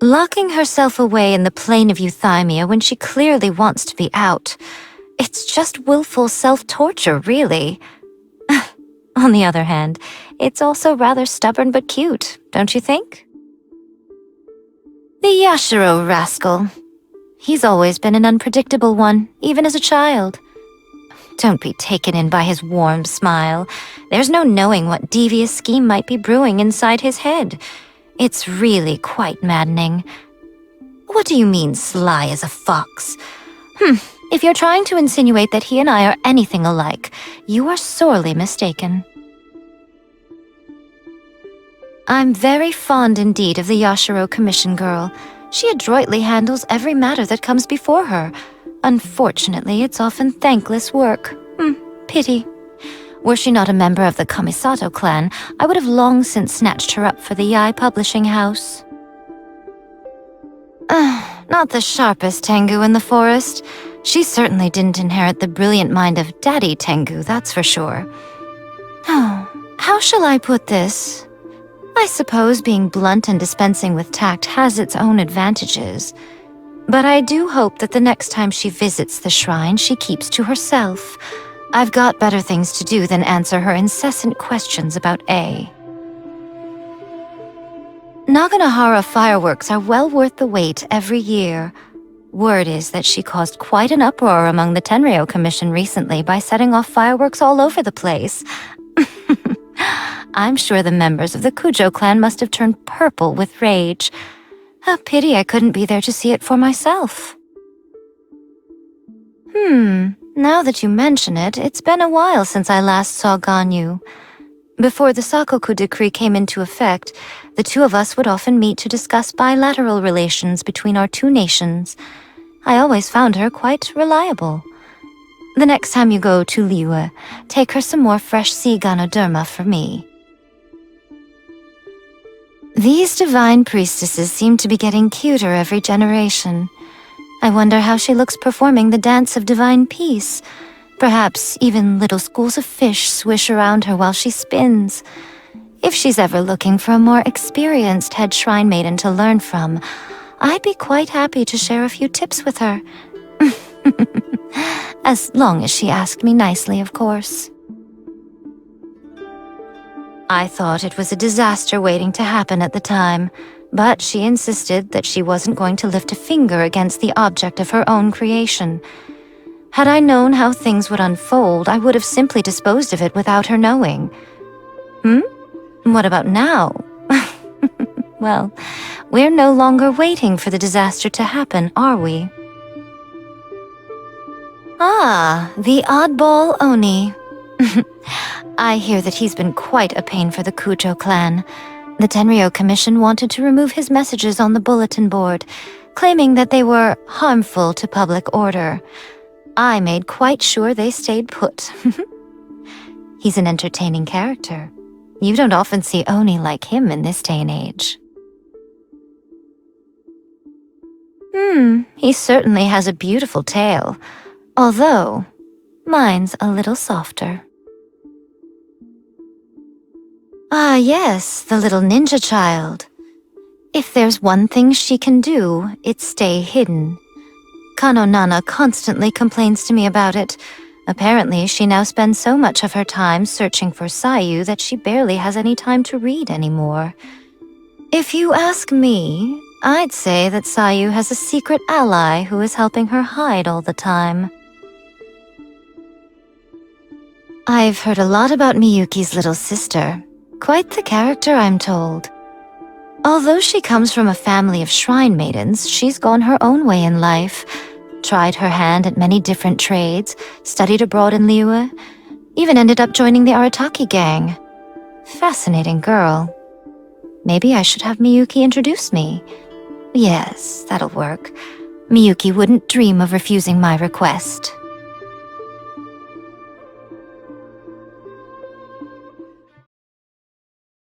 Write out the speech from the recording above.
Locking herself away in the plane of euthymia when she clearly wants to be out. It's just willful self-torture, really. On the other hand, it's also rather stubborn but cute, don't you think? The Yashiro rascal. He's always been an unpredictable one, even as a child. Don't be taken in by his warm smile. There's no knowing what devious scheme might be brewing inside his head. It's really quite maddening. What do you mean, sly as a fox? If you're trying to insinuate that he and I are anything alike, you are sorely mistaken. I'm very fond indeed of the Yashiro commission girl. She adroitly handles every matter that comes before her. Unfortunately, it's often thankless work. Pity. Were she not a member of the Kamisato clan, I would have long since snatched her up for the Yae publishing house. Not the sharpest Tengu in the forest. She certainly didn't inherit the brilliant mind of Daddy Tengu, that's for sure. How shall I put this? I suppose being blunt and dispensing with tact has its own advantages. But I do hope that the next time she visits the shrine, she keeps to herself. I've got better things to do than answer her incessant questions about A. Naganohara fireworks are well worth the wait every year. Word is that she caused quite an uproar among the Tenryou Commission recently by setting off fireworks all over the place. I'm sure the members of the Kujou clan must have turned purple with rage. A pity I couldn't be there to see it for myself. Now that you mention it, it's been a while since I last saw Ganyu. Before the Sakoku decree came into effect, the two of us would often meet to discuss bilateral relations between our two nations. I always found her quite reliable. The next time you go to Liyue, take her some more fresh sea ganoderma for me. These divine priestesses seem to be getting cuter every generation. I wonder how she looks performing the dance of divine peace. Perhaps even little schools of fish swish around her while she spins. If she's ever looking for a more experienced head shrine maiden to learn from, I'd be quite happy to share a few tips with her. As long as she asked me nicely, of course. I thought it was a disaster waiting to happen at the time, but she insisted that she wasn't going to lift a finger against the object of her own creation. Had I known how things would unfold, I would have simply disposed of it without her knowing. What about now? Well, we're no longer waiting for the disaster to happen, are we? Ah, the oddball Oni. I hear that he's been quite a pain for the Kujou clan. The Tenryou Commission wanted to remove his messages on the bulletin board, claiming that they were harmful to public order. I made quite sure they stayed put. He's an entertaining character. You don't often see Oni like him in this day and age. He certainly has a beautiful tail, although mine's a little softer. Ah, yes, the little ninja child. If there's one thing she can do, it's stay hidden. Kano Nana constantly complains to me about it. Apparently, she now spends so much of her time searching for Sayu that she barely has any time to read anymore. If you ask me, I'd say that Sayu has a secret ally who is helping her hide all the time. I've heard a lot about Miyuki's little sister. Quite the character, I'm told. Although she comes from a family of shrine maidens, she's gone her own way in life. Tried her hand at many different trades, studied abroad in Liyue, even ended up joining the Arataki gang. Fascinating girl. Maybe I should have Miyuki introduce me. Yes, that'll work. Miyuki wouldn't dream of refusing my request.